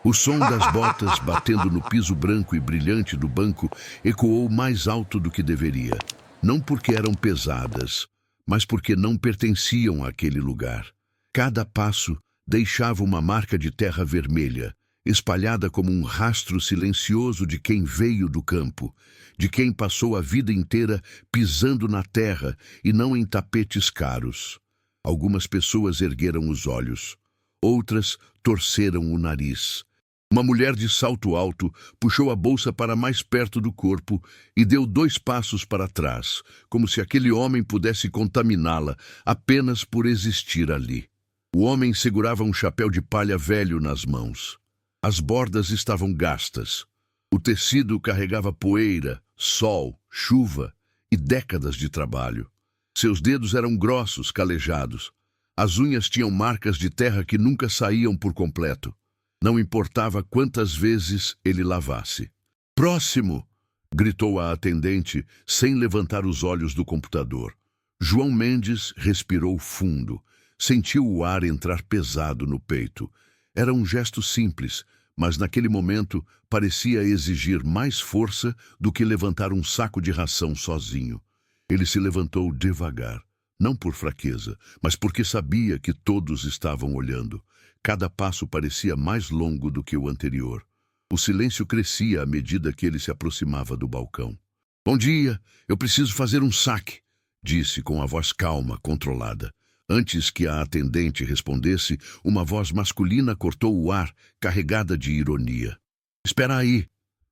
O som das botas batendo no piso branco e brilhante do banco ecoou mais alto do que deveria. Não porque eram pesadas, mas porque não pertenciam àquele lugar. Cada passo deixava uma marca de terra vermelha, espalhada como um rastro silencioso de quem veio do campo, de quem passou a vida inteira pisando na terra e não em tapetes caros. Algumas pessoas ergueram os olhos, outras torceram o nariz. Uma mulher de salto alto puxou a bolsa para mais perto do corpo e deu 2 passos para trás, como se aquele homem pudesse contaminá-la apenas por existir ali. O homem segurava um chapéu de palha velho nas mãos. As bordas estavam gastas. O tecido carregava poeira, sol, chuva e décadas de trabalho. Seus dedos eram grossos, calejados. As unhas tinham marcas de terra que nunca saíam por completo. Não importava quantas vezes ele lavasse. "Próximo!" gritou a atendente, sem levantar os olhos do computador. João Mendes respirou fundo. Sentiu o ar entrar pesado no peito. Era um gesto simples, mas naquele momento parecia exigir mais força do que levantar um saco de ração sozinho. Ele se levantou devagar, não por fraqueza, mas porque sabia que todos estavam olhando. Cada passo parecia mais longo do que o anterior. O silêncio crescia à medida que ele se aproximava do balcão. "Bom dia, eu preciso fazer um saque", disse com a voz calma, controlada. Antes que a atendente respondesse, uma voz masculina cortou o ar, carregada de ironia. "Espera aí."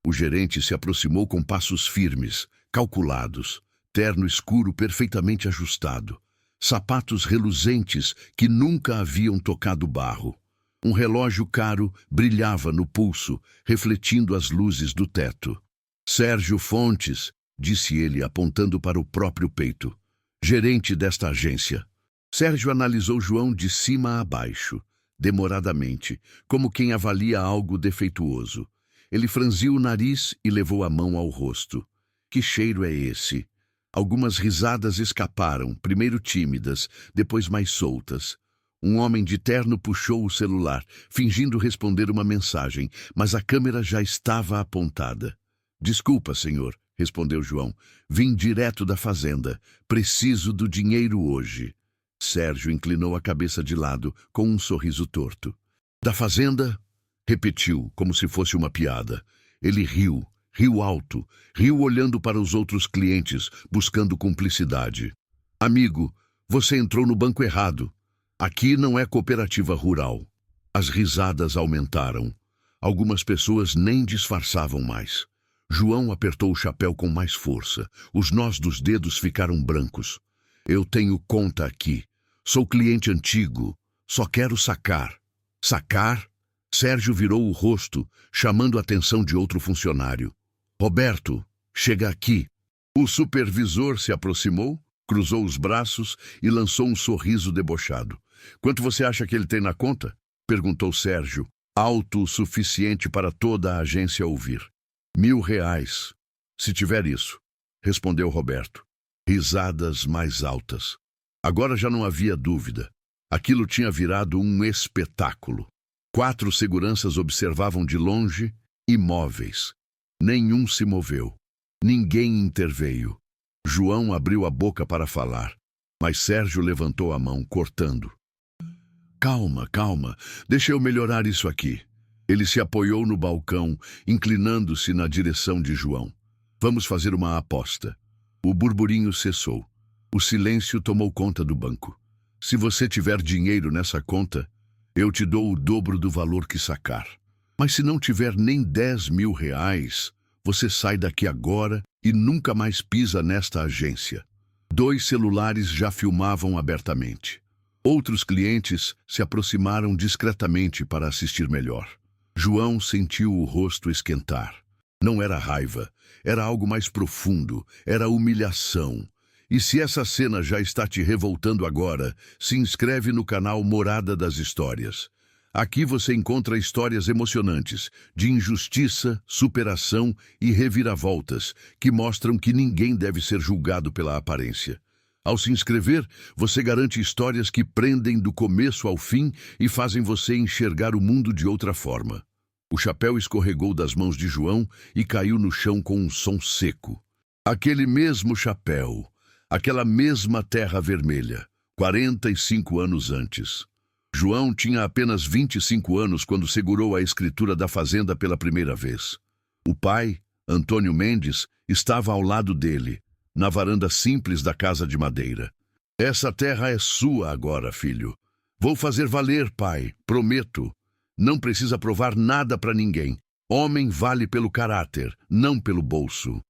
O gerente se aproximou com passos firmes, calculados, terno escuro perfeitamente ajustado, sapatos reluzentes que nunca haviam tocado barro. Um relógio caro brilhava no pulso, refletindo as luzes do teto. "Sérgio Fontes", disse ele, apontando para o próprio peito, "gerente desta agência." Sérgio analisou João de cima a baixo, demoradamente, como quem avalia algo defeituoso. Ele franziu o nariz e levou a mão ao rosto. "Que cheiro é esse?" Algumas risadas escaparam, primeiro tímidas, depois mais soltas. Um homem de terno puxou o celular, fingindo responder uma mensagem, mas a câmera já estava apontada. "Desculpa, senhor", respondeu João. "Vim direto da fazenda. Preciso do dinheiro hoje." Sérgio inclinou a cabeça de lado, com um sorriso torto. "Da fazenda?" repetiu, como se fosse uma piada. Ele riu. Riu alto, riu olhando para os outros clientes, buscando cumplicidade. "Amigo, você entrou no banco errado. Aqui não é cooperativa rural." As risadas aumentaram. Algumas pessoas nem disfarçavam mais. João apertou o chapéu com mais força. Os nós dos dedos ficaram brancos. "Eu tenho conta aqui. Sou cliente antigo. Só quero sacar." "Sacar?" Sérgio virou o rosto, chamando a atenção de outro funcionário. "Roberto, chega aqui." O supervisor se aproximou, cruzou os braços e lançou um sorriso debochado. "Quanto você acha que ele tem na conta?" perguntou Sérgio, alto o suficiente para toda a agência ouvir. "R$ 1.000, se tiver isso", respondeu Roberto. Risadas mais altas. Agora já não havia dúvida. Aquilo tinha virado um espetáculo. 4 seguranças observavam de longe, imóveis. Nenhum se moveu. Ninguém interveio. João abriu a boca para falar, mas Sérgio levantou a mão, cortando. Calma, calma. Deixa eu melhorar isso aqui." Ele se apoiou no balcão, inclinando-se na direção de João. "Vamos fazer uma aposta." O burburinho cessou. O silêncio tomou conta do banco. "Se você tiver dinheiro nessa conta, eu te dou o dobro do valor que sacar. Mas se não tiver nem R$ 10.000, você sai daqui agora e nunca mais pisa nesta agência." 2 celulares já filmavam abertamente. Outros clientes se aproximaram discretamente para assistir melhor. João sentiu o rosto esquentar. Não era raiva, era algo mais profundo, era humilhação. E se essa cena já está te revoltando agora, se inscreve no canal Morada das Histórias. Aqui você encontra histórias emocionantes, de injustiça, superação e reviravoltas, que mostram que ninguém deve ser julgado pela aparência. Ao se inscrever, você garante histórias que prendem do começo ao fim e fazem você enxergar o mundo de outra forma. chapéu escorregou das mãos de João e caiu no chão com um som seco. Aquele mesmo chapéu, aquela mesma terra vermelha, 45 anos antes. João tinha apenas 25 anos quando segurou a escritura da fazenda pela primeira vez. O pai, Antônio Mendes, estava ao lado dele, na varanda simples da casa de madeira. Essa terra é sua agora, filho. Vou fazer valer, pai, prometo. Não precisa provar nada para ninguém. Homem vale pelo caráter, não pelo bolso.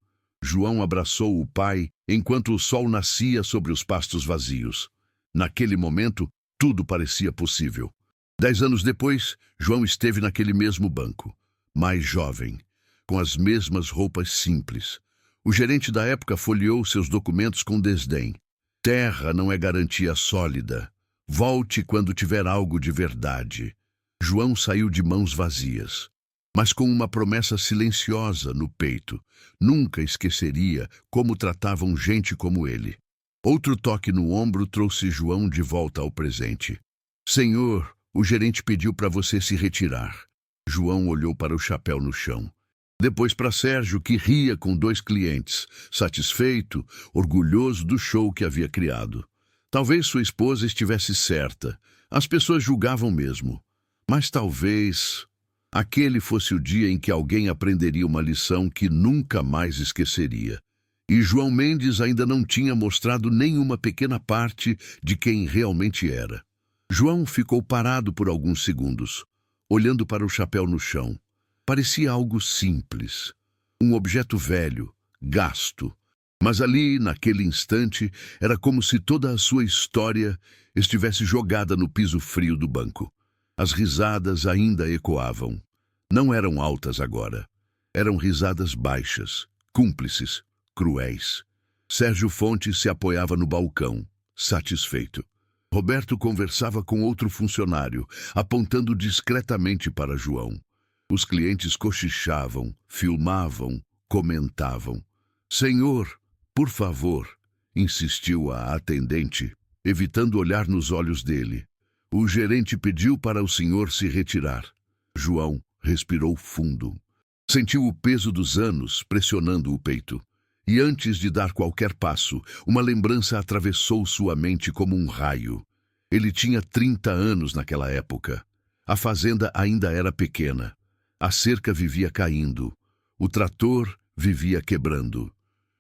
João abraçou o pai enquanto o sol nascia sobre os pastos vazios. Naquele momento, tudo parecia possível. 10 anos depois, João esteve naquele mesmo banco, mais jovem, com as mesmas roupas simples. O gerente da época folheou seus documentos com desdém. Terra não é garantia sólida. Volte quando tiver algo de verdade. João saiu de mãos vazias, mas com uma promessa silenciosa no peito. Nunca esqueceria como tratavam gente como ele. Outro toque no ombro trouxe João de volta ao presente. Senhor, o gerente pediu para você se retirar. João olhou para o chapéu no chão. Depois para Sérgio, que ria com 2 clientes, satisfeito, orgulhoso do show que havia criado. Talvez sua esposa estivesse certa. As pessoas julgavam mesmo. Mas talvez aquele fosse o dia em que alguém aprenderia uma lição que nunca mais esqueceria. E João Mendes ainda não tinha mostrado nenhuma pequena parte de quem realmente era. João ficou parado por alguns segundos, olhando para o chapéu no chão. Parecia algo simples, um objeto velho, gasto. Mas ali, naquele instante, era como se toda a sua história estivesse jogada no piso frio do banco. As risadas ainda ecoavam. Não eram altas agora. Eram risadas baixas, cúmplices, cruéis. Sérgio Fontes se apoiava no balcão, satisfeito. Roberto conversava com outro funcionário, apontando discretamente para João. Os clientes cochichavam, filmavam, comentavam. Senhor, por favor, insistiu a atendente, evitando olhar nos olhos dele. O gerente pediu para o senhor se retirar. João respirou fundo. Sentiu o peso dos anos pressionando o peito. E antes de dar qualquer passo, uma lembrança atravessou sua mente como um raio. Ele tinha 30 anos naquela época. A fazenda ainda era pequena. A cerca vivia caindo. O trator vivia quebrando.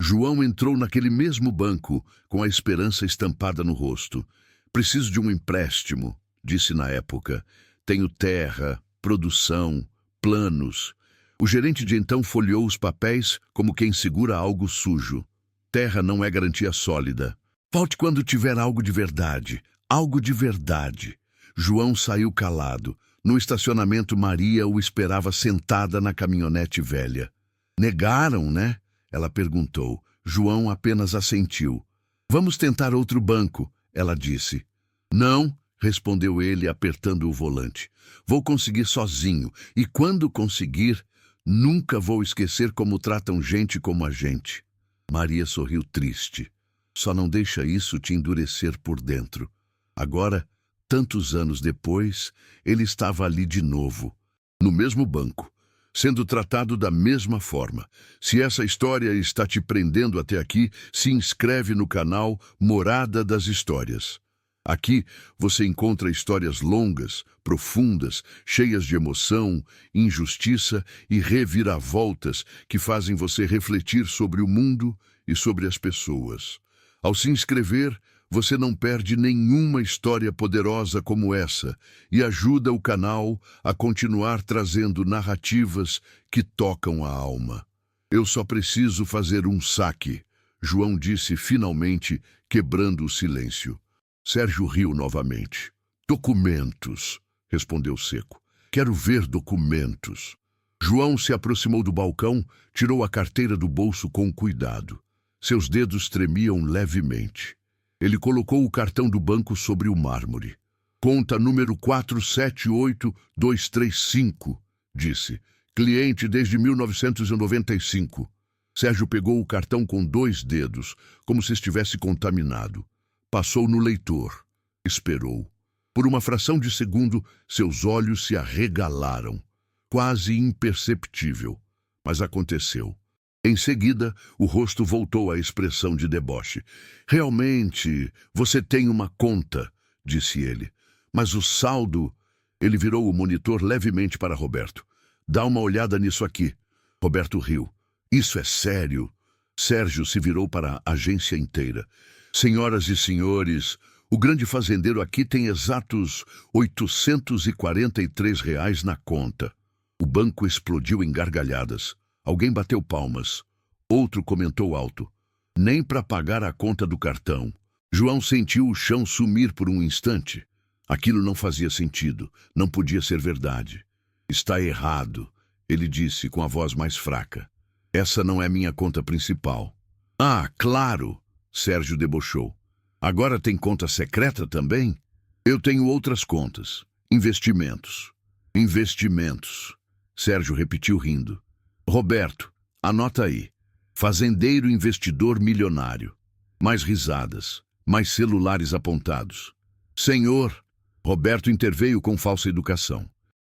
João entrou naquele mesmo banco, com a esperança estampada no rosto. Preciso de um empréstimo, disse na época. Tenho terra, produção, planos. O gerente de então folheou os papéis como quem segura algo sujo. Terra não é garantia sólida. Volte quando tiver algo de verdade. Algo de verdade. João saiu calado. No estacionamento, Maria o esperava sentada na caminhonete velha. Negaram, né? Ela perguntou. João apenas assentiu. Vamos tentar outro banco, ela disse. Não, respondeu ele, apertando o volante. Vou conseguir sozinho, e quando conseguir, nunca vou esquecer como tratam gente como a gente. Maria sorriu triste. Só não deixa isso te endurecer por dentro. Agora, tantos anos depois, ele estava ali de novo, no mesmo banco, sendo tratado da mesma forma. Se essa história está te prendendo até aqui, se inscreve no canal Morada das Histórias. Aqui você encontra histórias longas, profundas, cheias de emoção, injustiça e reviravoltas que fazem você refletir sobre o mundo e sobre as pessoas. Ao se inscrever, você não perde nenhuma história poderosa como essa e ajuda o canal a continuar trazendo narrativas que tocam a alma. Eu só preciso fazer um saque, João disse finalmente, quebrando o silêncio. Sérgio riu novamente. Documentos, respondeu seco. Quero ver documentos. João se aproximou do balcão, tirou a carteira do bolso com cuidado. Seus dedos tremiam levemente. Ele colocou o cartão do banco sobre o mármore. Conta número 478235, disse. Cliente desde 1995. Sérgio pegou o cartão com 2 dedos, como se estivesse contaminado. Passou no leitor. Esperou. Por uma fração de segundo, seus olhos se arregalaram. quase imperceptível, mas aconteceu. Em seguida, o rosto voltou à expressão de deboche. Realmente, você tem uma conta, disse ele. Mas o saldo... Ele virou o monitor levemente para Roberto. Dá uma olhada nisso aqui. Roberto riu. Isso é sério. Sérgio se virou para a agência inteira. Senhoras e senhores, o grande fazendeiro aqui tem exatos R$ 843 na conta. O banco explodiu em gargalhadas. Alguém bateu palmas. Outro comentou alto. Nem para pagar a conta do cartão. João sentiu o chão sumir por um instante. Aquilo não fazia sentido. Não podia ser verdade. Está errado, ele disse com a voz mais fraca. Essa não é minha conta principal. Ah, claro, Sérgio debochou. Agora tem conta secreta também? Eu tenho outras contas. Investimentos. Investimentos. Sérgio repetiu rindo. Roberto, anota aí. Fazendeiro investidor milionário. Mais risadas. Mais celulares apontados. Senhor, Roberto interveio com falsa educação.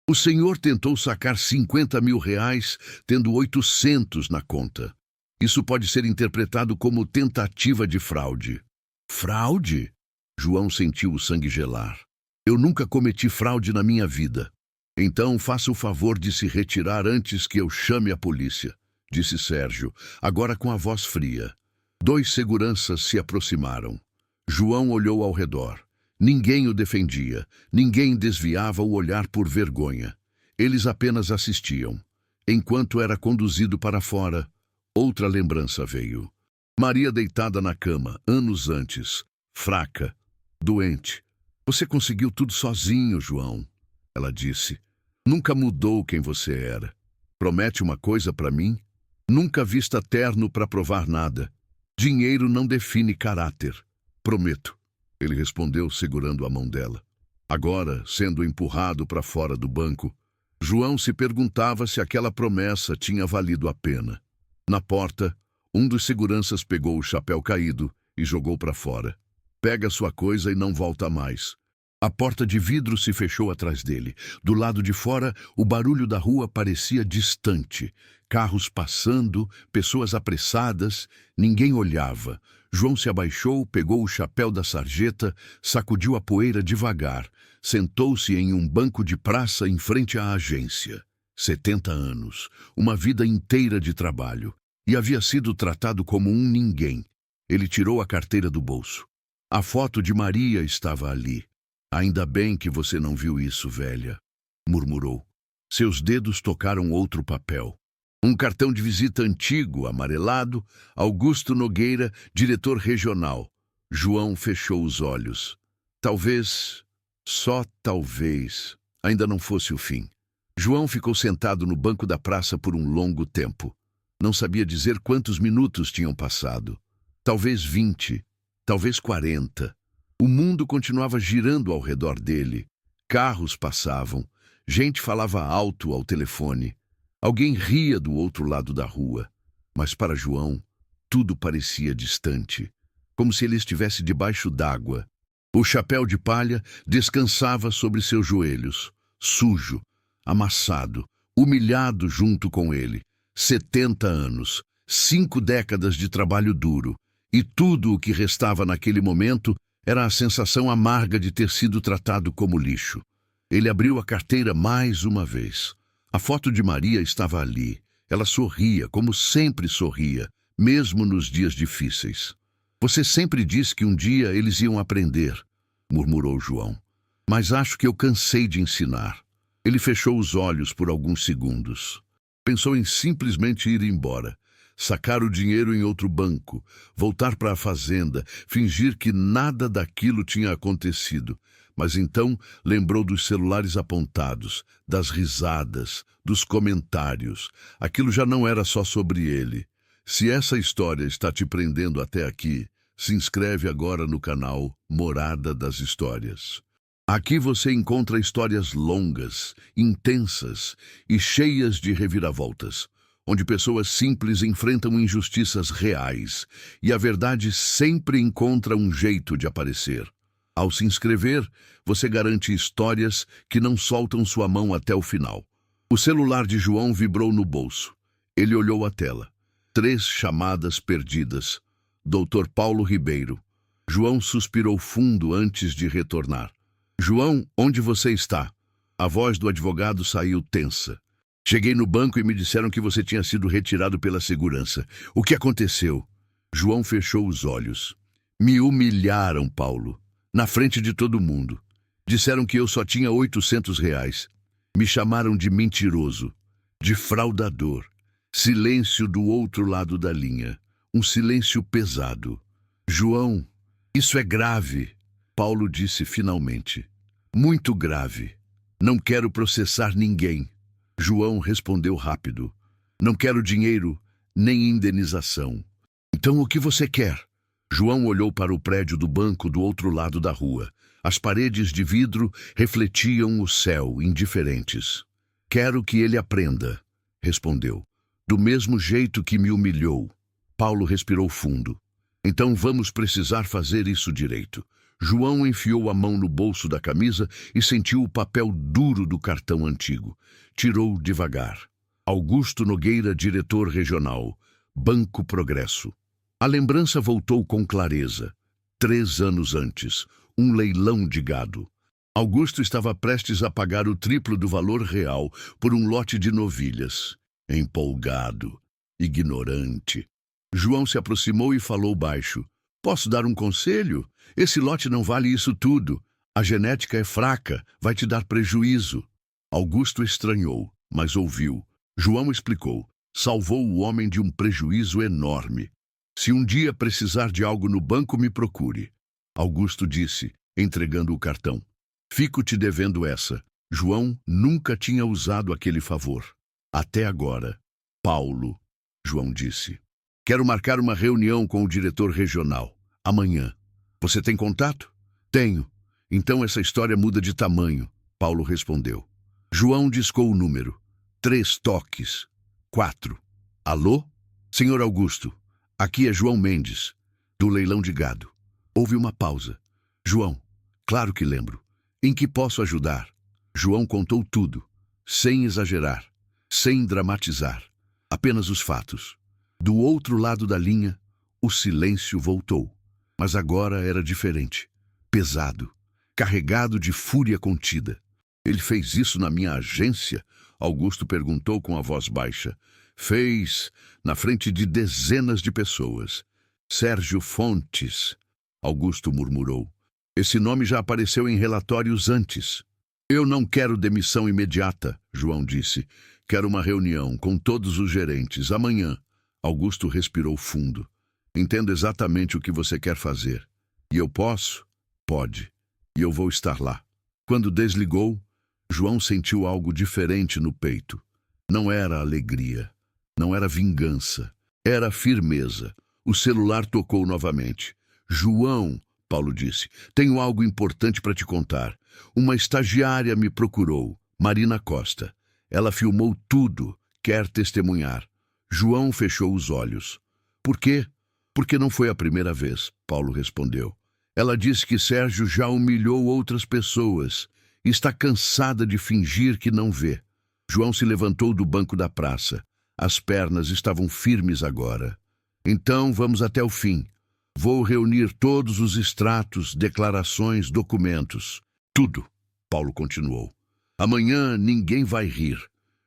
O senhor tentou sacar R$ 50 mil, tendo 800 na conta. Isso pode ser interpretado como tentativa de fraude. Fraude? João sentiu o sangue gelar. Eu nunca cometi fraude na minha vida. Então faça o favor de se retirar antes que eu chame a polícia, disse Sérgio, agora com a voz fria. 2 seguranças se aproximaram. João olhou ao redor. Ninguém o defendia, ninguém desviava o olhar por vergonha. Eles apenas assistiam. Enquanto era conduzido para fora, outra lembrança veio. Maria deitada na cama, anos antes, fraca, doente. Você conseguiu tudo sozinho, João, ela disse. Nunca mudou quem você era. Promete uma coisa para mim? Nunca vista terno para provar nada. Dinheiro não define caráter. Prometo. Ele respondeu segurando a mão dela. Agora, sendo empurrado para fora do banco, João se perguntava se aquela promessa tinha valido a pena. Na porta, um dos seguranças pegou o chapéu caído e jogou para fora. Pega sua coisa e não volta mais. A porta de vidro se fechou atrás dele. Do lado de fora, o barulho da rua parecia distante. Carros passando, pessoas apressadas, ninguém olhava. João se abaixou, pegou o chapéu da sarjeta, sacudiu a poeira devagar, sentou-se em um banco de praça em frente à agência. 70 anos, uma vida inteira de trabalho, e havia sido tratado como um ninguém. Ele tirou a carteira do bolso. A foto de Maria estava ali. Ainda bem que você não viu isso, velha, murmurou. Seus dedos tocaram outro papel. Um cartão de visita antigo, amarelado, Augusto Nogueira, diretor regional. João fechou os olhos. Talvez, só talvez, ainda não fosse o fim. João ficou sentado no banco da praça por um longo tempo. Não sabia dizer quantos minutos tinham passado. Talvez 20, talvez 40. O mundo continuava girando ao redor dele. Carros passavam, gente falava alto ao telefone. Alguém ria do outro lado da rua, mas para João, tudo parecia distante, como se ele estivesse debaixo d'água. O chapéu de palha descansava sobre seus joelhos, sujo, amassado, humilhado junto com ele. 70 anos, 5 décadas de trabalho duro, e tudo o que restava naquele momento era a sensação amarga de ter sido tratado como lixo. Ele abriu a carteira mais uma vez. A foto de Maria estava ali. Ela sorria, como sempre sorria, mesmo nos dias difíceis. Você sempre disse que um dia eles iam aprender, murmurou João. Mas acho que eu cansei de ensinar. Ele fechou os olhos por alguns segundos. Pensou em simplesmente ir embora, sacar o dinheiro em outro banco, voltar para a fazenda, fingir que nada daquilo tinha acontecido. Mas então lembrou dos celulares apontados, das risadas, dos comentários. Aquilo já não era só sobre ele. Se essa história está te prendendo até aqui, se inscreve agora no canal Morada das Histórias. Aqui você encontra histórias longas, intensas e cheias de reviravoltas, onde pessoas simples enfrentam injustiças reais e a verdade sempre encontra um jeito de aparecer. Ao se inscrever, você garante histórias que não soltam sua mão até o final. O celular de João vibrou no bolso. Ele olhou a tela. 3 chamadas perdidas. Dr. Paulo Ribeiro. João suspirou fundo antes de retornar. João, onde você está? A voz do advogado saiu tensa. Cheguei no banco e me disseram que você tinha sido retirado pela segurança. O que aconteceu? João fechou os olhos. Me humilharam, Paulo. Na frente de todo mundo. Disseram que eu só tinha R$ 800. Me chamaram de mentiroso, de fraudador. Silêncio do outro lado da linha. Um silêncio pesado. João, isso é grave, Paulo disse finalmente. Muito grave. Não quero processar ninguém. João respondeu rápido. Não quero dinheiro, nem indenização. Então o que você quer? João olhou para o prédio do banco do outro lado da rua. As paredes de vidro refletiam o céu, indiferentes. Quero que ele aprenda, respondeu. Do mesmo jeito que me humilhou. Paulo respirou fundo. Então vamos precisar fazer isso direito. João enfiou a mão no bolso da camisa e sentiu o papel duro do cartão antigo. Tirou devagar. Augusto Nogueira, diretor regional. Banco Progresso. A lembrança voltou com clareza. 3 anos antes, um leilão de gado. Augusto estava prestes a pagar o triplo do valor real por um lote de novilhas. Empolgado, ignorante. João se aproximou e falou baixo. Posso dar um conselho? Esse lote não vale isso tudo. A genética é fraca, vai te dar prejuízo. Augusto estranhou, mas ouviu. João explicou. Salvou o homem de um prejuízo enorme. Se um dia precisar de algo no banco, me procure. Augusto disse, entregando o cartão. Fico te devendo essa. João nunca tinha usado aquele favor. Até agora. Paulo, João disse. Quero marcar uma reunião com o diretor regional. Amanhã. Você tem contato? Tenho. Então essa história muda de tamanho, Paulo respondeu. João discou o número. 3 toques. 4. Alô? Senhor Augusto, aqui é João Mendes, do leilão de gado. Houve uma pausa. João, claro que lembro. Em que posso ajudar? João contou tudo, sem exagerar, sem dramatizar. Apenas os fatos. Do outro lado da linha, o silêncio voltou. Mas agora era diferente. Pesado. Carregado de fúria contida. Ele fez isso na minha agência? Augusto perguntou com a voz baixa. Fez, na frente de dezenas de pessoas. Sérgio Fontes, Augusto murmurou. Esse nome já apareceu em relatórios antes. Eu não quero demissão imediata, João disse. Quero uma reunião com todos os gerentes amanhã. Augusto respirou fundo. Entendo exatamente o que você quer fazer. E eu posso? Pode. E eu vou estar lá. Quando desligou, João sentiu algo diferente no peito. Não era alegria. Não era vingança. Era firmeza. O celular tocou novamente. João, Paulo disse, tenho algo importante para te contar. Uma estagiária me procurou, Marina Costa. Ela filmou tudo, quer testemunhar. João fechou os olhos. Por quê? Porque não foi a primeira vez, Paulo respondeu. Ela disse que Sérgio já humilhou outras pessoas e está cansada de fingir que não vê. João se levantou do banco da praça. As pernas estavam firmes agora. Então vamos até o fim. Vou reunir todos os extratos, declarações, documentos. Tudo, Paulo continuou. Amanhã ninguém vai rir.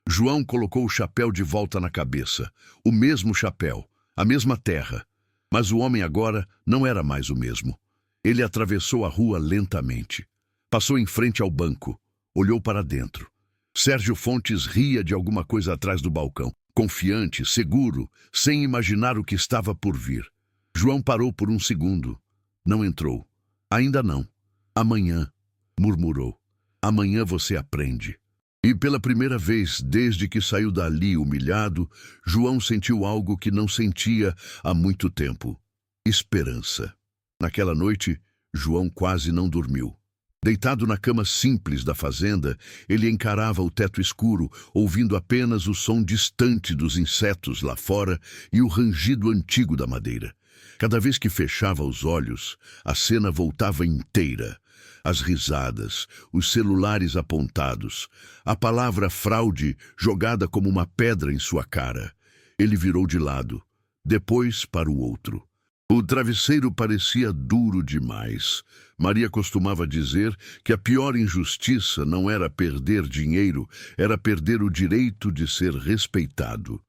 João colocou o chapéu de volta na cabeça. O mesmo chapéu, a mesma terra. Mas o homem agora não era mais o mesmo. Ele atravessou a rua lentamente. Passou em frente ao banco. Olhou para dentro. Sérgio Fontes ria de alguma coisa atrás do balcão. Confiante, seguro, sem imaginar o que estava por vir. João parou por um segundo. Não entrou. Ainda não. Amanhã, murmurou. Amanhã você aprende. E pela primeira vez desde que saiu dali humilhado, João sentiu algo que não sentia há muito tempo. Esperança. Naquela noite, João quase não dormiu. Deitado na cama simples da fazenda, ele encarava o teto escuro, ouvindo apenas o som distante dos insetos lá fora e o rangido antigo da madeira. Cada vez que fechava os olhos, a cena voltava inteira. As risadas, os celulares apontados, a palavra fraude jogada como uma pedra em sua cara. Ele virou de lado, depois para o outro. O travesseiro parecia duro demais. Maria costumava dizer que a pior injustiça não era perder dinheiro, era perder o direito de ser respeitado.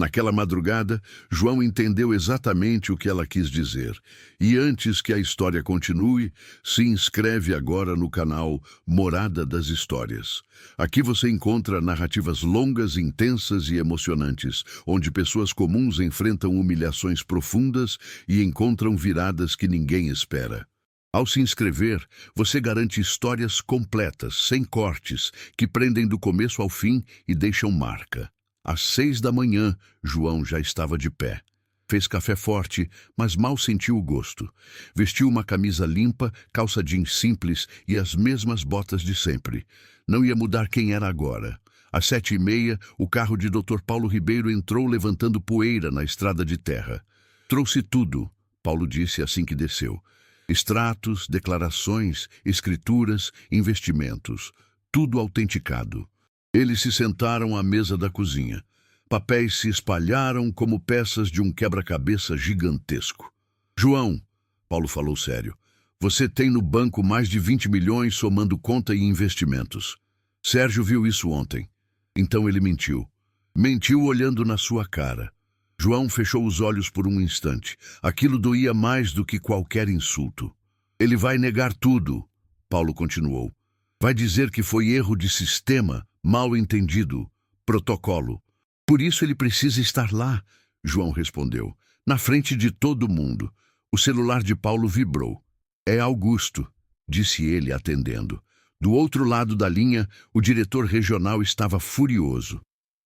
Naquela madrugada, João entendeu exatamente o que ela quis dizer. E antes que a história continue, se inscreve agora no canal Morada das Histórias. Aqui você encontra narrativas longas, intensas e emocionantes, onde pessoas comuns enfrentam humilhações profundas e encontram viradas que ninguém espera. Ao se inscrever, você garante histórias completas, sem cortes, que prendem do começo ao fim e deixam marca. Às 6 da manhã, João já estava de pé. Fez café forte, mas mal sentiu o gosto. Vestiu uma camisa limpa, calça jeans simples e as mesmas botas de sempre. Não ia mudar quem era agora. Às 7h30, o carro de Dr. Paulo Ribeiro entrou levantando poeira na estrada de terra. Trouxe tudo, Paulo disse assim que desceu. Extratos, declarações, escrituras, investimentos. Tudo autenticado. Eles se sentaram à mesa da cozinha. Papéis se espalharam como peças de um quebra-cabeça gigantesco. João, Paulo falou sério, você tem no banco mais de 20 milhões somando conta e investimentos. Sérgio viu isso ontem. Então ele mentiu. Mentiu olhando na sua cara. João fechou os olhos por um instante. Aquilo doía mais do que qualquer insulto. Ele vai negar tudo, Paulo continuou. Vai dizer que foi erro de sistema, mal entendido, protocolo. Por isso ele precisa estar lá, João respondeu, na frente de todo mundo. O celular de Paulo vibrou. É Augusto, disse ele atendendo. Do outro lado da linha, o diretor regional estava furioso.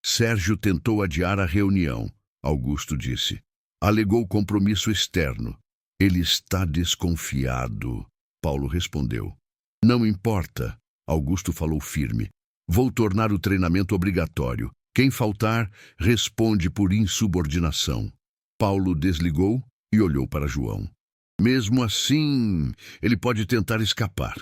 Sérgio tentou adiar a reunião, Augusto disse. Alegou compromisso externo. Ele está desconfiado, Paulo respondeu. Não importa, Augusto falou firme. Vou tornar o treinamento obrigatório. Quem faltar, responde por insubordinação. Paulo desligou e olhou para João. Mesmo assim, ele pode tentar escapar.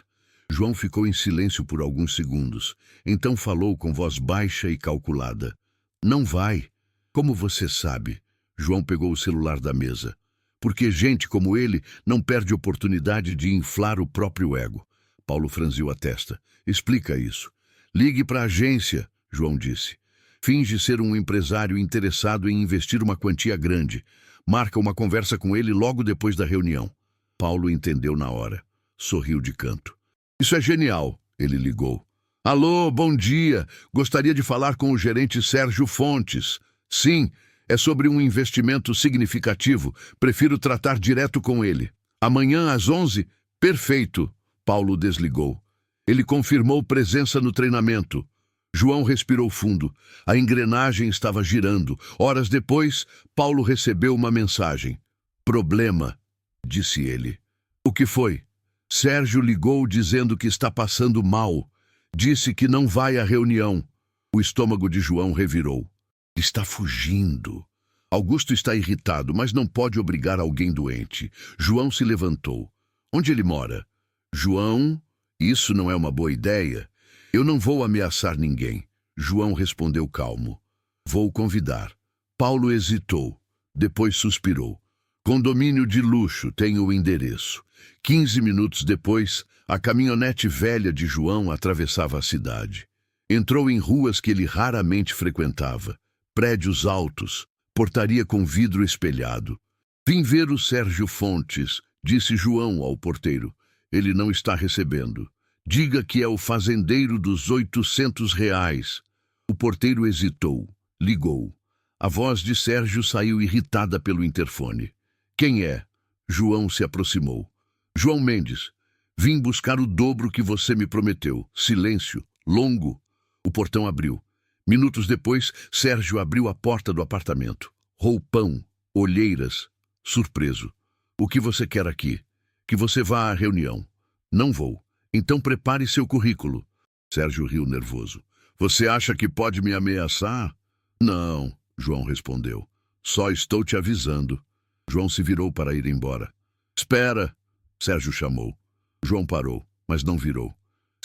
João ficou em silêncio por alguns segundos. Então falou com voz baixa e calculada. Não vai. Como você sabe? João pegou o celular da mesa. Porque gente como ele não perde oportunidade de inflar o próprio ego. Paulo franziu a testa. Explica isso. Ligue para a agência, João disse. Finge ser um empresário interessado em investir uma quantia grande. Marca uma conversa com ele logo depois da reunião. Paulo entendeu na hora. Sorriu de canto. Isso é genial, ele ligou. Alô, bom dia. Gostaria de falar com o gerente Sérgio Fontes. Sim, é sobre um investimento significativo. Prefiro tratar direto com ele. Amanhã às 11? Perfeito. Paulo desligou. Ele confirmou presença no treinamento. João respirou fundo. A engrenagem estava girando. Horas depois, Paulo recebeu uma mensagem. Problema, disse ele. O que foi? Sérgio ligou dizendo que está passando mal. Disse que não vai à reunião. O estômago de João revirou. Está fugindo. Augusto está irritado, mas não pode obrigar alguém doente. João se levantou. Onde ele mora? João, isso não é uma boa ideia. Eu não vou ameaçar ninguém. João respondeu calmo. Vou convidar. Paulo hesitou. Depois suspirou. Condomínio de luxo, tenho o endereço. 15 minutos depois, a caminhonete velha de João atravessava a cidade. Entrou em ruas que ele raramente frequentava. Prédios altos, portaria com vidro espelhado. Vim ver o Sérgio Fontes, disse João ao porteiro. Ele não está recebendo. Diga que é o fazendeiro dos R$ 800. O porteiro hesitou. Ligou. A voz de Sérgio saiu irritada pelo interfone. Quem é? João se aproximou. João Mendes. Vim buscar o dobro que você me prometeu. Silêncio. Longo. O portão abriu. Minutos depois, Sérgio abriu a porta do apartamento. Roupão. Olheiras. Surpreso. O que você quer aqui? Que você vá à reunião. Não vou. Então prepare seu currículo. Sérgio riu nervoso. Você acha que pode me ameaçar? Não, João respondeu. Só estou te avisando. João se virou para ir embora. Espera, Sérgio chamou. João parou. mas não virou.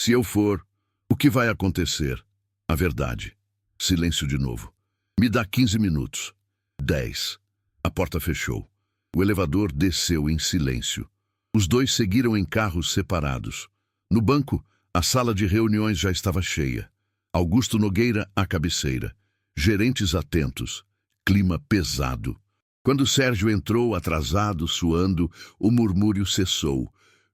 Se eu for, o que vai acontecer? A verdade. Silêncio de novo. Me dá 15 minutos. 10. A porta fechou. O elevador desceu em silêncio. Os dois seguiram em carros separados. No banco, a sala de reuniões já estava cheia. Augusto Nogueira à cabeceira. Gerentes atentos. Clima pesado. Quando Sérgio entrou, atrasado, suando, o murmúrio cessou.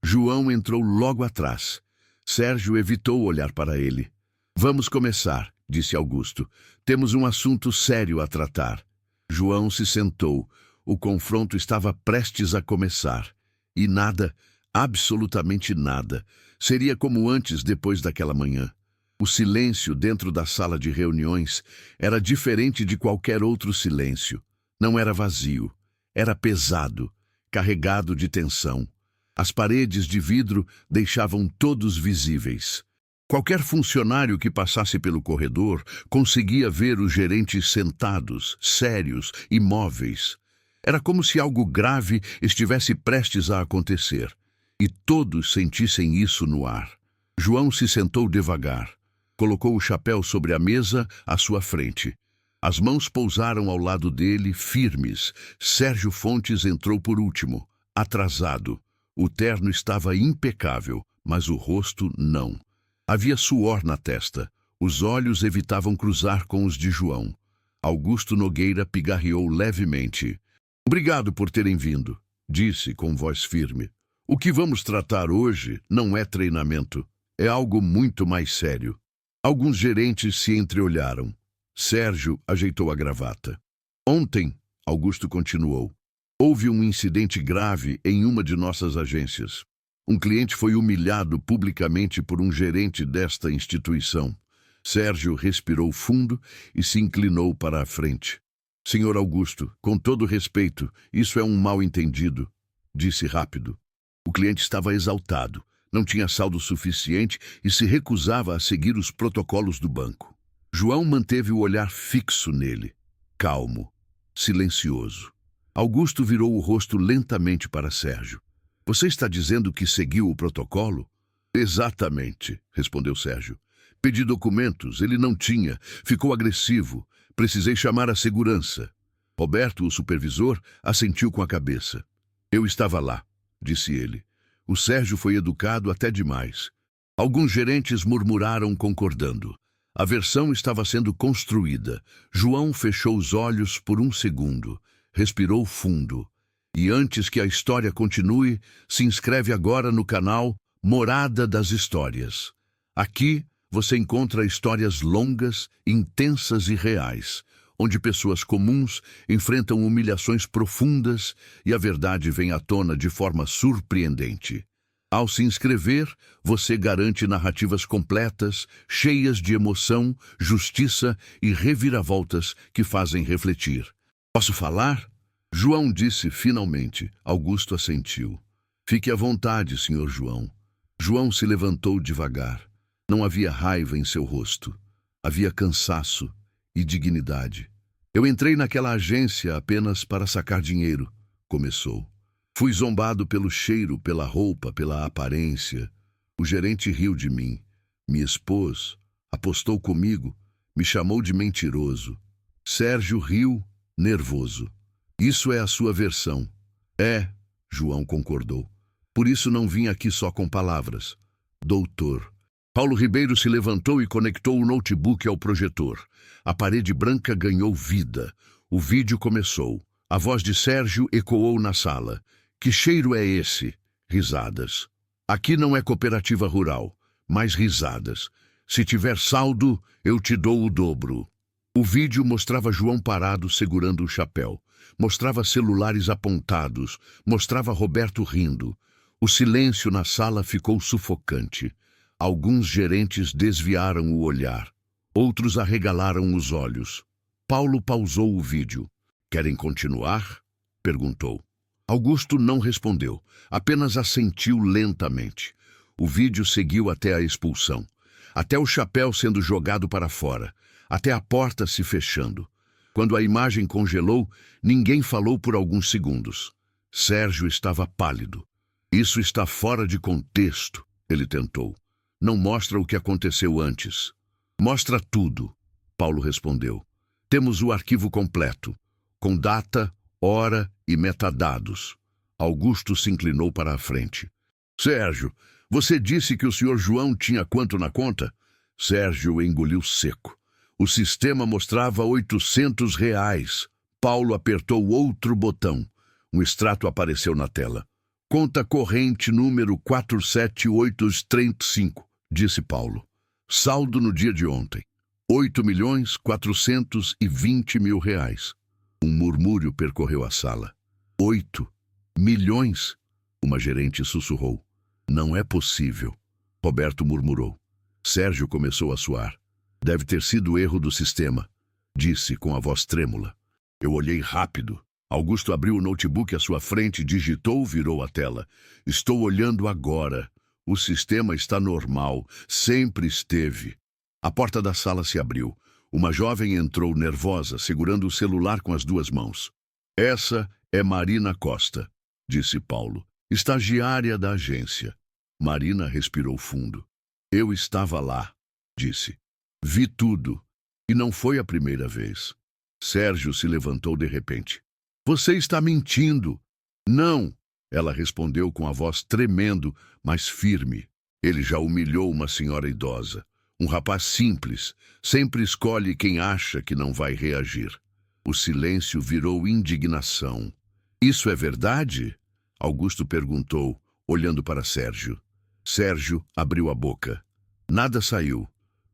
João entrou logo atrás. Sérgio evitou olhar para ele. Vamos começar, disse Augusto. Temos um assunto sério a tratar. João se sentou. O confronto estava prestes a começar. E nada, absolutamente nada, seria como antes depois daquela manhã. O silêncio dentro da sala de reuniões era diferente de qualquer outro silêncio. Não era vazio, era pesado, carregado de tensão. As paredes de vidro deixavam todos visíveis. Qualquer funcionário que passasse pelo corredor conseguia ver os gerentes sentados, sérios, imóveis. Era como se algo grave estivesse prestes a acontecer. E todos sentissem isso no ar. João se sentou devagar. Colocou o chapéu sobre a mesa à sua frente. As mãos pousaram ao lado dele, firmes. Sérgio Fontes entrou por último, atrasado. O terno estava impecável, mas o rosto não. Havia suor na testa. Os olhos evitavam cruzar com os de João. Augusto Nogueira pigarreou levemente. Obrigado por terem vindo, disse com voz firme. O que vamos tratar hoje não é treinamento. É algo muito mais sério. Alguns gerentes se entreolharam. Sérgio ajeitou a gravata. Ontem, Augusto continuou, houve um incidente grave em uma de nossas agências. Um cliente foi humilhado publicamente por um gerente desta instituição. Sérgio respirou fundo e se inclinou para a frente. Senhor Augusto, com todo respeito, isso é um mal-entendido, disse rápido. O cliente estava exaltado, não tinha saldo suficiente e se recusava a seguir os protocolos do banco. João manteve o olhar fixo nele, calmo, silencioso. Augusto virou o rosto lentamente para Sérgio. Você está dizendo que seguiu o protocolo? Exatamente, respondeu Sérgio. Pedi documentos, ele não tinha, ficou agressivo. Precisei chamar a segurança. Roberto, o supervisor, assentiu com a cabeça. Eu estava lá, disse ele. O Sérgio foi educado até demais. Alguns gerentes murmuraram concordando. A versão estava sendo construída. João fechou os olhos por um segundo. Respirou fundo. E antes que a história continue, se inscreve agora no canal Morada das Histórias. Aqui você encontra histórias longas, intensas e reais, onde pessoas comuns enfrentam humilhações profundas e a verdade vem à tona de forma surpreendente. Ao se inscrever, você garante narrativas completas, cheias de emoção, justiça e reviravoltas que fazem refletir. Posso falar? João disse finalmente. Augusto assentiu. Fique à vontade, senhor João. João se levantou devagar. Não havia raiva em seu rosto. Havia cansaço e dignidade. Eu entrei naquela agência apenas para sacar dinheiro, começou. Fui zombado pelo cheiro, pela roupa, pela aparência. O gerente riu de mim, me expôs, apostou comigo, me chamou de mentiroso. Sérgio riu, nervoso. Isso é a sua versão. É, João concordou. Por isso não vim aqui só com palavras. Doutor. Paulo Ribeiro se levantou e conectou o notebook ao projetor. A parede branca ganhou vida. O vídeo começou. A voz de Sérgio ecoou na sala. Que cheiro é esse? Risadas. Aqui não é cooperativa rural, mas risadas. Se tiver saldo, eu te dou o dobro. O vídeo mostrava João parado segurando o chapéu. Mostrava celulares apontados. Mostrava Roberto rindo. O silêncio na sala ficou sufocante. Alguns gerentes desviaram o olhar. Outros arregalaram os olhos. Paulo pausou o vídeo. Querem continuar? Perguntou. Augusto não respondeu, apenas assentiu lentamente. O vídeo seguiu até a expulsão, até o chapéu sendo jogado para fora, até a porta se fechando. Quando a imagem congelou, ninguém falou por alguns segundos. Sérgio estava pálido. Isso está fora de contexto, ele tentou. Não mostra o que aconteceu antes. Mostra tudo, Paulo respondeu. Temos o arquivo completo, com data, hora e metadados. Augusto se inclinou para a frente. Sérgio, você disse que o senhor João tinha quanto na conta? Sérgio engoliu seco. O sistema mostrava R$ 800. Paulo apertou outro botão. Um extrato apareceu na tela. Conta corrente número 47835, disse Paulo. Saldo no dia de ontem. R$ 8.420.000. Um murmúrio percorreu a sala. 8 milhões? Uma gerente sussurrou. Não é possível. Roberto murmurou. Sérgio começou a suar. Deve ter sido erro do sistema, disse com a voz trêmula. Eu olhei rápido. Augusto abriu o notebook à sua frente, digitou, virou a tela. Estou olhando agora. O sistema está normal. Sempre esteve. A porta da sala se abriu. Uma jovem entrou nervosa, segurando o celular com as duas mãos. Essa é Marina Costa, disse Paulo, estagiária da agência. Marina respirou fundo. Eu estava lá, disse. Vi tudo. E não foi a primeira vez. Sérgio se levantou de repente. Você está mentindo. Não, ela respondeu com a voz tremendo, mas firme. Ele já humilhou uma senhora idosa. Um rapaz simples, sempre escolhe quem acha que não vai reagir. O silêncio virou indignação. Isso é verdade? Augusto perguntou, olhando para Sérgio. Sérgio abriu a boca. Nada saiu.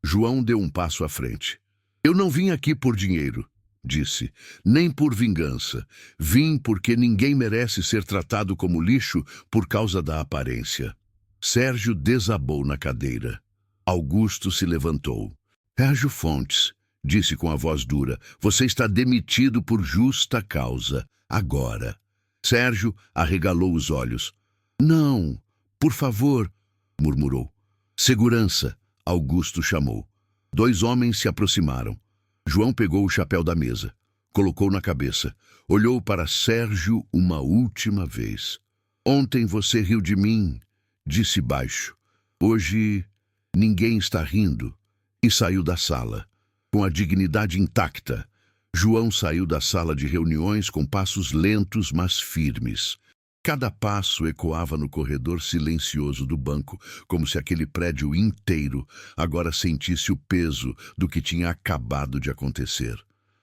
João deu um passo à frente. Eu não vim aqui por dinheiro, disse, nem por vingança. Vim porque ninguém merece ser tratado como lixo por causa da aparência. Sérgio desabou na cadeira. Augusto se levantou. Sérgio Fontes, disse com a voz dura, você está demitido por justa causa, agora. Sérgio arregalou os olhos. Não, por favor, murmurou. Segurança, Augusto chamou. 2 homens se aproximaram. João pegou o chapéu da mesa, colocou na cabeça, olhou para Sérgio uma última vez. Ontem você riu de mim, disse baixo. Hoje ninguém está rindo. E saiu da sala, com a dignidade intacta. João saiu da sala de reuniões com passos lentos, mas firmes. Cada passo ecoava no corredor silencioso do banco, como se aquele prédio inteiro agora sentisse o peso do que tinha acabado de acontecer.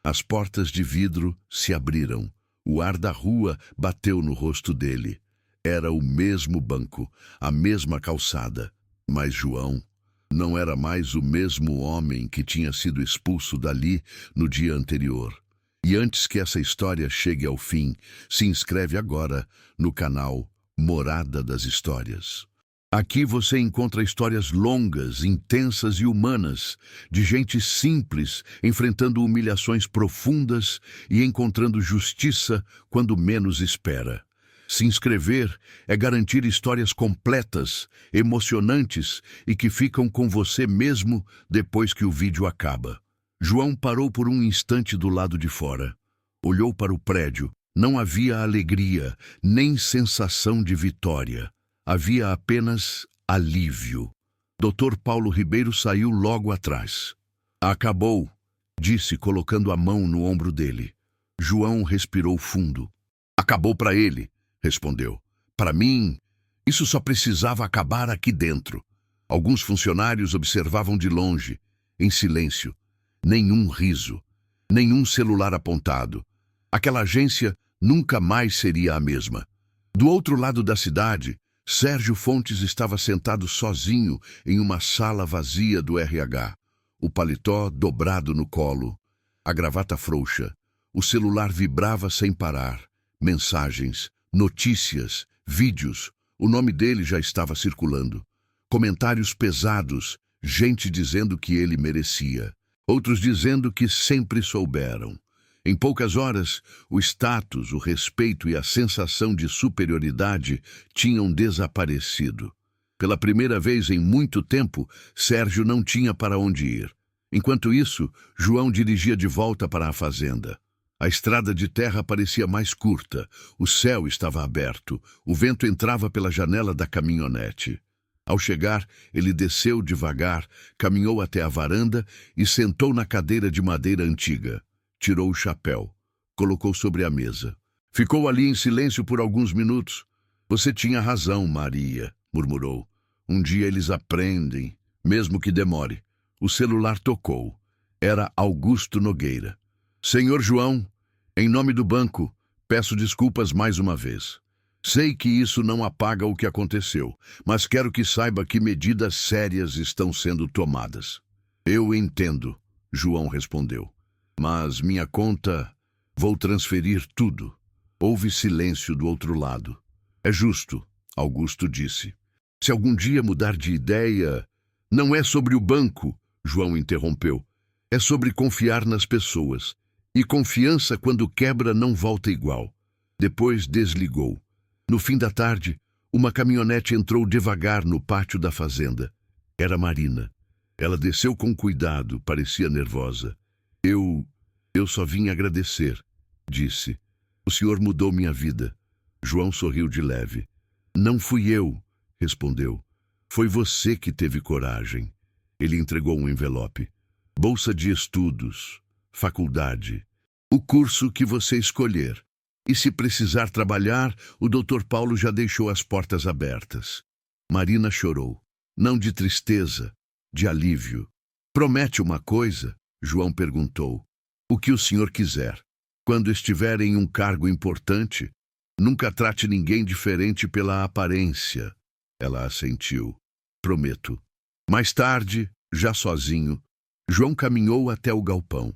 As portas de vidro se abriram. O ar da rua bateu no rosto dele. Era o mesmo banco, a mesma calçada. Mas João não era mais o mesmo homem que tinha sido expulso dali no dia anterior. E antes que essa história chegue ao fim, se inscreve agora no canal Morada das Histórias. Aqui você encontra histórias longas, intensas e humanas, de gente simples, enfrentando humilhações profundas e encontrando justiça quando menos espera. Se inscrever é garantir histórias completas, emocionantes e que ficam com você mesmo depois que o vídeo acaba. João parou por um instante do lado de fora. Olhou para o prédio. Não havia alegria, nem sensação de vitória. Havia apenas alívio. Dr. Paulo Ribeiro saiu logo atrás. Acabou, disse, colocando a mão no ombro dele. João respirou fundo. Acabou para ele, respondeu. Para mim, isso só precisava acabar aqui dentro. Alguns funcionários observavam de longe, em silêncio. Nenhum riso, nenhum celular apontado. Aquela agência nunca mais seria a mesma. Do outro lado da cidade, Sérgio Fontes estava sentado sozinho em uma sala vazia do RH. O paletó dobrado no colo, a gravata frouxa. O celular vibrava sem parar. Mensagens, notícias, vídeos. O nome dele já estava circulando. Comentários pesados, gente dizendo que ele merecia. Outros dizendo que sempre souberam. Em poucas horas, o status, o respeito e a sensação de superioridade tinham desaparecido. Pela primeira vez em muito tempo, Sérgio não tinha para onde ir. Enquanto isso, João dirigia de volta para a fazenda. A estrada de terra parecia mais curta, o céu estava aberto, o vento entrava pela janela da caminhonete. Ao chegar, ele desceu devagar, caminhou até a varanda e sentou na cadeira de madeira antiga. Tirou o chapéu, colocou sobre a mesa. Ficou ali em silêncio por alguns minutos. Você tinha razão, Maria, murmurou. Um dia eles aprendem, mesmo que demore. O celular tocou. Era Augusto Nogueira. Senhor João, em nome do banco, peço desculpas mais uma vez. Sei que isso não apaga o que aconteceu, mas quero que saiba que medidas sérias estão sendo tomadas. Eu entendo, João respondeu. Mas minha conta, vou transferir tudo. Houve silêncio do outro lado. É justo, Augusto disse. Se algum dia mudar de ideia... Não é sobre o banco, João interrompeu. É sobre confiar nas pessoas. E confiança, quando quebra, não volta igual. Depois desligou. No fim da tarde, uma caminhonete entrou devagar no pátio da fazenda. Era Marina. Ela desceu com cuidado, parecia nervosa. Eu só vim agradecer, disse. O senhor mudou minha vida. João sorriu de leve. Não fui eu, respondeu. Foi você que teve coragem. Ele entregou um envelope. Bolsa de estudos, faculdade, o curso que você escolher. E se precisar trabalhar, o Dr. Paulo já deixou as portas abertas. Marina chorou. Não de tristeza, de alívio. Promete uma coisa? João perguntou. O que o senhor quiser. Quando estiver em um cargo importante, nunca trate ninguém diferente pela aparência. Ela assentiu. Prometo. Mais tarde, já sozinho, João caminhou até o galpão.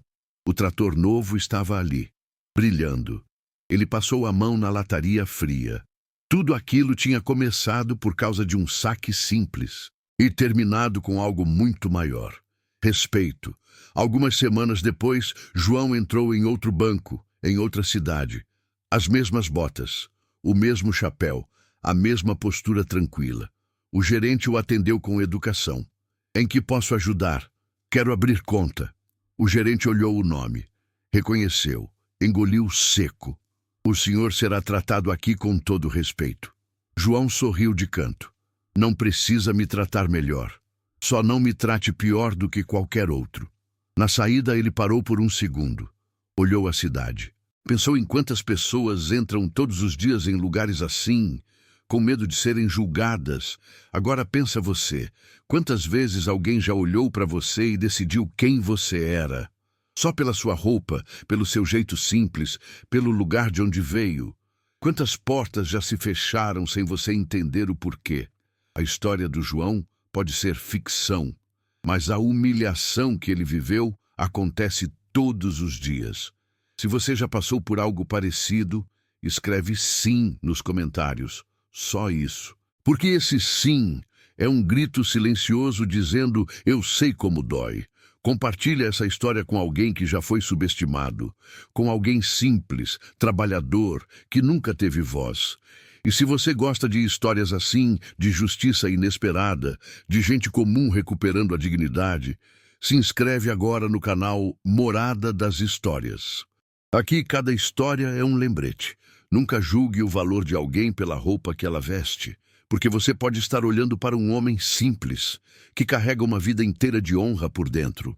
O trator novo estava ali, brilhando. Ele passou a mão na lataria fria. Tudo aquilo tinha começado por causa de um saque simples e terminado com algo muito maior. Respeito. Algumas semanas depois, João entrou em outro banco, em outra cidade. As mesmas botas, o mesmo chapéu, a mesma postura tranquila. O gerente o atendeu com educação. Em que posso ajudar? Quero abrir conta. O gerente olhou o nome. Reconheceu. Engoliu seco. O senhor será tratado aqui com todo respeito. João sorriu de canto. Não precisa me tratar melhor. Só não me trate pior do que qualquer outro. Na saída, ele parou por um segundo. Olhou a cidade. Pensou em quantas pessoas entram todos os dias em lugares assim, com medo de serem julgadas. Agora pensa você, quantas vezes alguém já olhou para você e decidiu quem você era? Só pela sua roupa, pelo seu jeito simples, pelo lugar de onde veio. Quantas portas já se fecharam sem você entender o porquê? A história do João pode ser ficção, mas a humilhação que ele viveu acontece todos os dias. Se você já passou por algo parecido, escreve sim nos comentários. Só isso. Porque esse sim é um grito silencioso dizendo: eu sei como dói. Compartilhe essa história com alguém que já foi subestimado, com alguém simples, trabalhador, que nunca teve voz. E se você gosta de histórias assim, de justiça inesperada, de gente comum recuperando a dignidade, se inscreve agora no canal Morada das Histórias. Aqui cada história é um lembrete. Nunca julgue o valor de alguém pela roupa que ela veste, porque você pode estar olhando para um homem simples, que carrega uma vida inteira de honra por dentro.